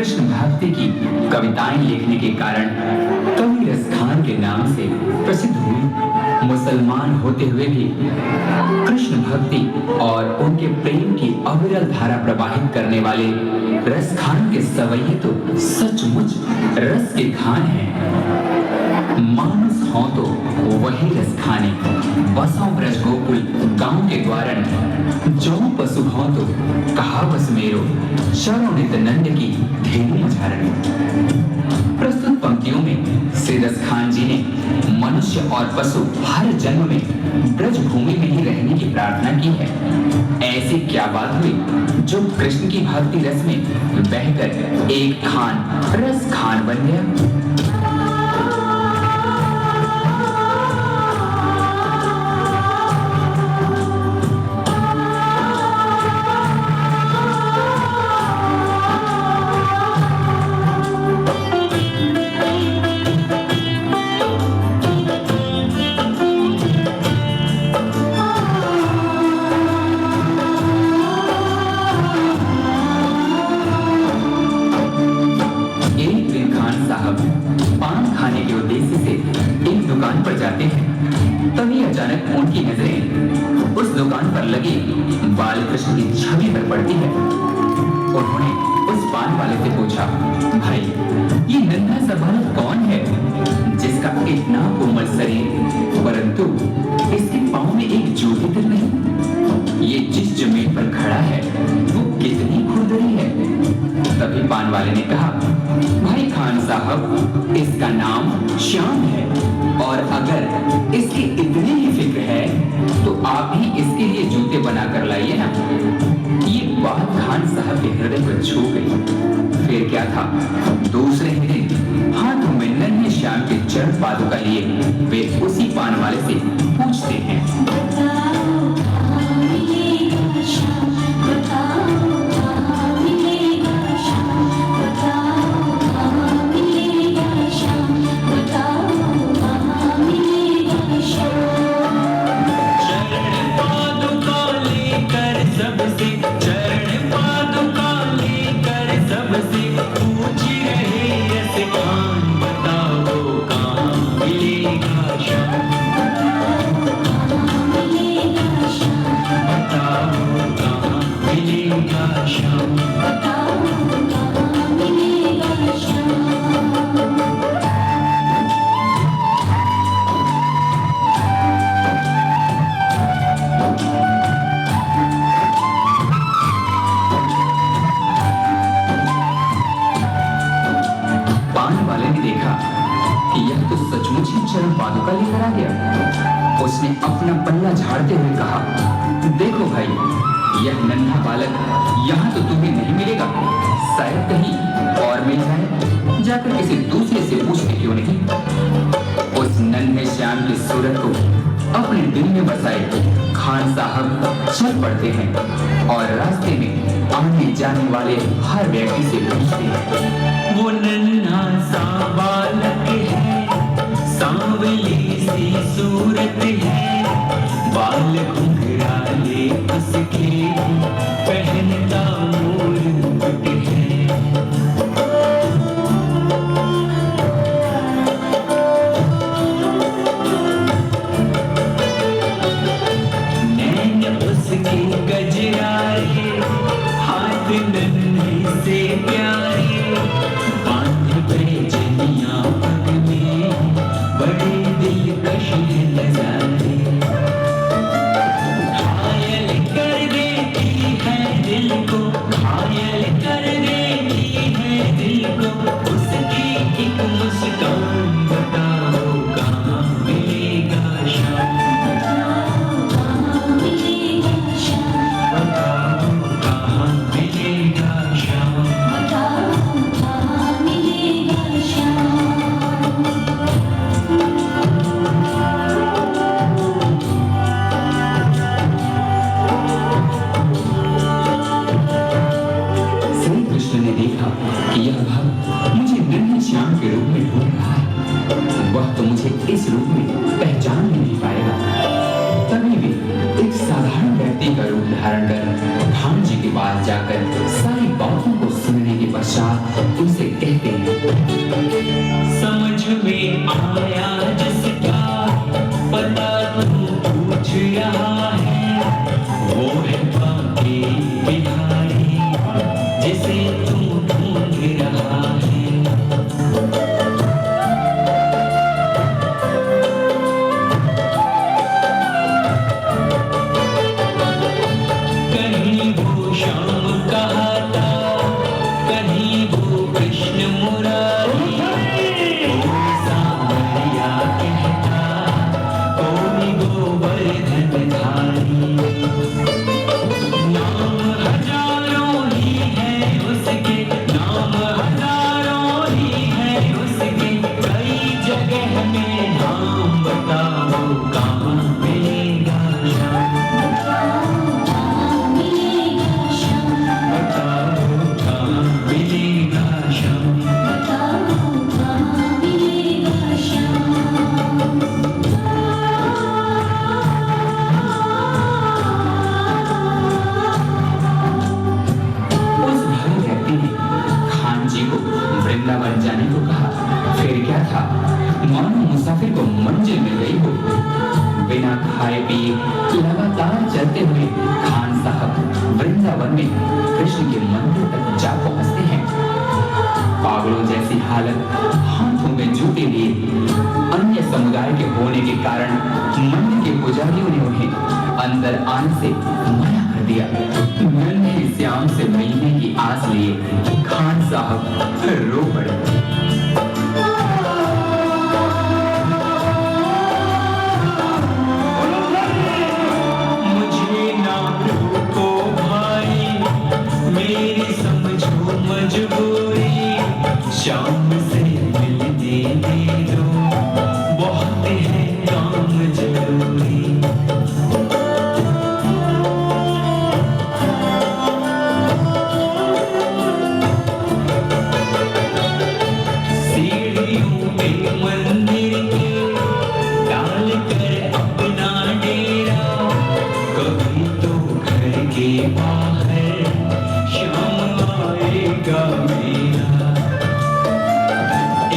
कृष्ण भक्ति की कविताएं लिखने के कारण कवि रस खान के नाम से प्रसिद्ध हुए। मुसलमान होते हुए भी कृष्ण भक्ति और उनके प्रेम की अविरल धारा प्रवाहित करने वाले रस खान के सवैये तो सचमुच रस के खान हैं। मानुस हो तो वही रस खाने, बसों ब्रज गोकुल गांव के द्वारन, जो पशु हो तो कहा बस मेरो, चरो नित नंद की धेनु मझारण। प्रस्तुत पंक्तियों में श्री रस खान जी ने मनुष्य और पशु हर जन्म में ब्रज भूमि में ही रहने की प्रार्थना की है। ऐसी क्या बात हुई जो कृष्ण की भक्ति रस में बहकर एक खान रस खान बन गया। पान खाने के उद्देश्य से एक दुकान पर जाते हैं। तभी अचानक उनकी नजरें उस दुकान पर लगी बाल कृष्ण की छवि पर पड़ती है। उन्होंने उस पान वाले से पूछा, भाई ये नन्हा सा बालक कौन है जिसका इतना कोमल शरीर परंतु इसके पांव में एक जूती तक नहीं? ये जिस जमीन पर खड़ा है वो कितनी खुरदरी है। तभी पान वाले ने कहा, भाई खान साहब इसका नाम श्याम है और अगर इसकी इतनी ही फिक्र है तो आप ही इसके लिए जूते बना कर लाइए ना। ये बात खान साहब के हृदय पर छू गई। फिर क्या था, दूसरे ही दिन हाथों में नन्हे श्याम के चरण पादुका लिए वे उसी पान वाले से पूछते हैं, चरण पादुका लेकर आ गया। उसने अपना पल्ला झाड़ते हुए कहा, देखो भाई यह नन्हा बालक यहाँ तो तुम्हें नहीं मिलेगा, शायद कहीं और मिल जाए, जाकर किसी दूसरे से पूछने क्यों नहीं। उस नन्हे श्याम की सूरत को अपने दिल में बसाए खान साहब चल पड़ते हैं और रास्ते में आने जाने वाले हर व्यक्ति से पूछते हैं, वो नन्हा सा बालक है, सांवली सी सूरत है, बाल घुंघराले उसके, पहनता मोर मुकुट है। नैन उसके गजरारे, हाथ नन्हे से प्यारे, बांध पैजनियां पग में, बड़े दिलकश नजारे। घायल कर देती है दिल को, घायल कर देती है दिल को, उसकी एक मुस्कान, बताओ कहाँ मिलेगा श्याम, बताओ कहाँ मिलेगा श्याम, बताओ कहाँ मिलेगा श्याम। ने देखा कि यह भक्त मुझे नन्हे श्याम के रूप में ढूंढ रहा है, वह तो मुझे इस रूप में पहचान भी नहीं पाएगा। तभी भी एक साधारण व्यक्ति का रूप धारण कर खान जी के पास जाकर सारी बातों को सुनने के पश्चात उनसे कहते हैं, समझ में आया जिसका पता तू पूछ रहा है, वो है बांके बिहारी जिसे तू ढूंढ रहा है। कहीं वो श्याम कहता, कहीं वो कृष्ण मुरारी, कोई सांवरिया कहता, कोई गोवर्धन धारी। नाम हजारों ही है उसके, नाम हजारों ही है उसके, कई जगह में नाम बताओ कहाँ मिलेगा श्याम, बताओ कहाँ मिलेगा श्याम। उस भाई व्यक्ति ने खान जी को वृंदावन जाने को कहा। फिर क्या था, मानो मुसाफिर को मंजिल मिल गई हो। बिना खाए पिए लगातार चलते हुए खान साहब वृंदावन में कृष्ण के मंदिर तक जा पहुंचते हैं। पागलों जैसी हालत, हाथों में जूते लिए, अन्य समुदाय के होने के कारण मंदिर के पुजारियों ने उन्हें अंदर आने से मना कर दिया। नन्हे श्याम से मिलने की आस लिए खान साहब रो पड़े। मुझे ना रोको भाई, मेरी समझो मजबूरी, शाम से मिलने दे दो, बहुत है काम जरूरी। सीढ़ियों पे मंदिर के डाल कर अपना डेरा, कभी तो घर के बाहर शाम आएगा मेरा।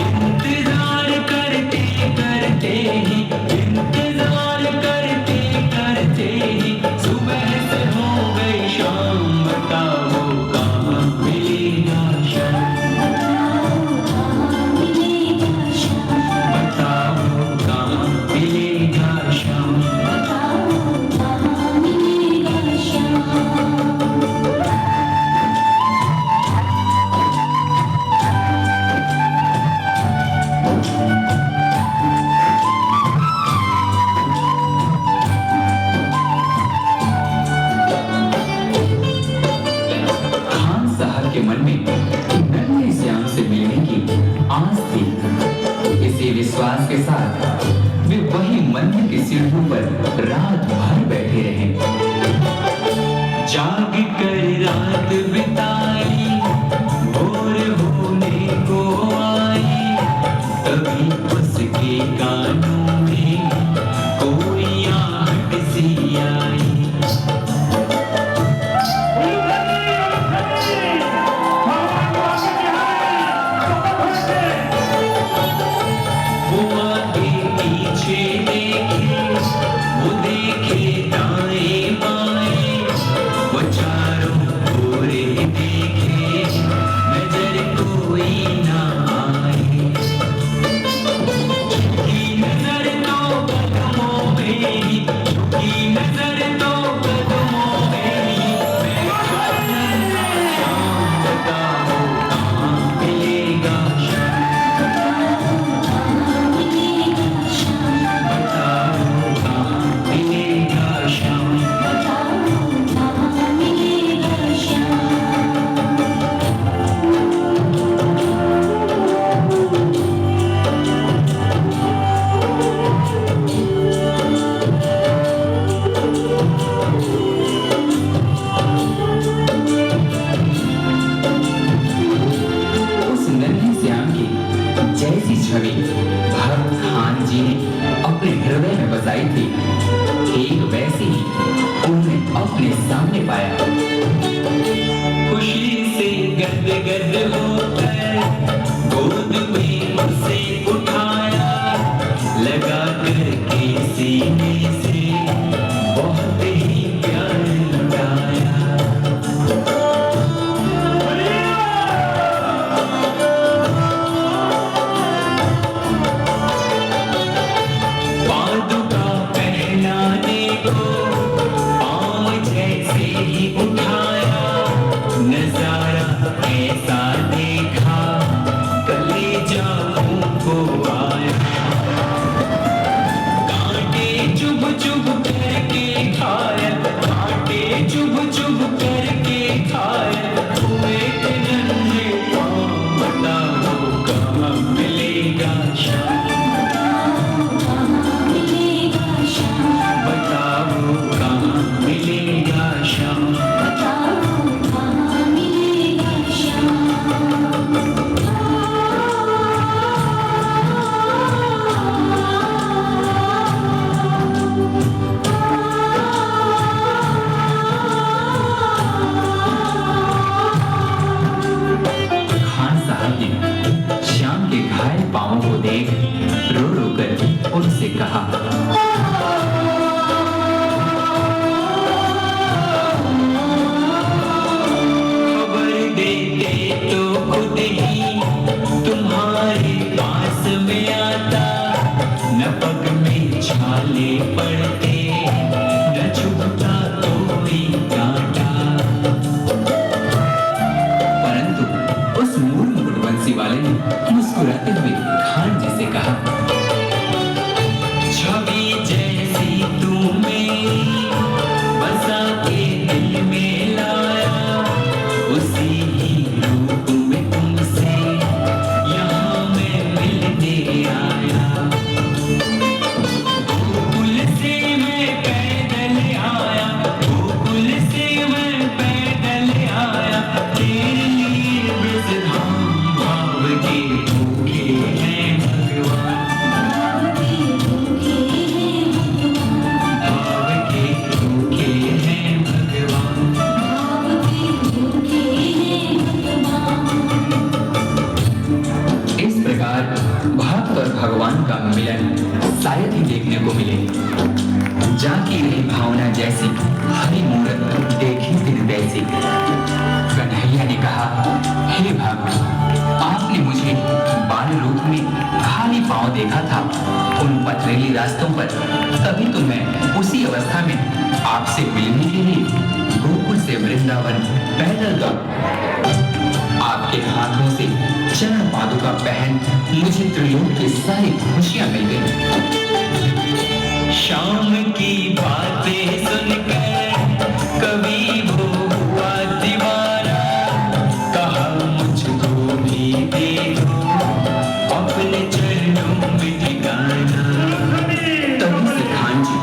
इंतजार करते करते ही, इंतजार करते करते ही सुबह से हो गई शाम, बताओ कहाँ मिलेगा शाम, बताओ कहाँ मिलेगा शाम। खान साहब के मन में नन्हे श्याम से मिलने की आस थी। इसी विश्वास के साथ वे वही मंदिर की सीढ़ियों पर रात भर बैठे रहे। जाग कर रात बिताई, भोर होने को आई, तभी उसके कानों में कोई आहट सी आई। वो आगे पीछे देखे, वो देखे दाएं बाएं, वो चारों ओर देखे, नजर कोई ना आए। झुकी नजर तो कदमों में ही, झुकी नजर तो कदमों में ही, बैठा नन्हा श्याम, बताओ कहाँ मिलेगा श्याम, बताओ कहाँ मिलेगा श्याम। उस नन्हे श्याम की जैसी छवि भक्त खान जी ने अपने हृदय में बसाई थी, ठीक वैसे ही उन्हें अपने सामने पाया। खुशी से गद गद हो और भगवान का मिलन शायद ही देखने को मिले। जाकी रही भावना जैसी हरी मूरत देखी दिन वैसी। कन्हैया ने कहा, हे भक्त, आपने मुझे बाल रूप में खाली पांव देखा था उन पथरीली रास्तों पर, तभी तो मैं उसी अवस्था में आपसे मिलने के लिए गोकुल से वृंदावन पैदल गया। आपके हाथों से चरण पादुका पहन मुझे त्रिलोक की सारी खुशियां मिल गई। शाम की बातें सुनकर कभी वो हुआ दीवाना, कहा मुझको भी दे दो अपने चरणों में ठिकाना। तभी से खान जी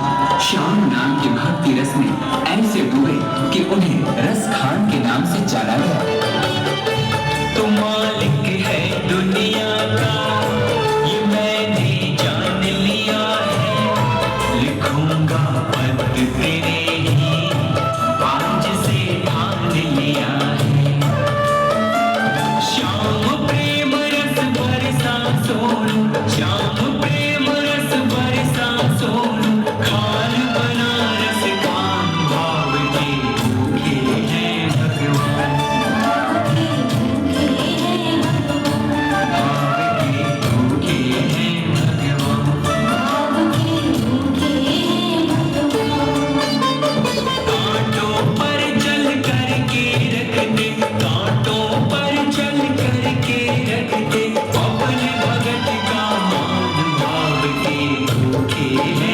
श्याम नाम के भक्ति रस में ऐसे डूबे कि उन्हें रस खान के नाम से जाना गया। तो मालिक है दुनिया का ये मैंने जान लिया है, लिखूंगा पत्र तेरे ही आज से ठान लिया है। श्याम प्रेम रस बरसा सोनू, श्याम प्रेम रस बरसा सोनू, खान बनारस कान भाव के भूखे हैं भगवान। के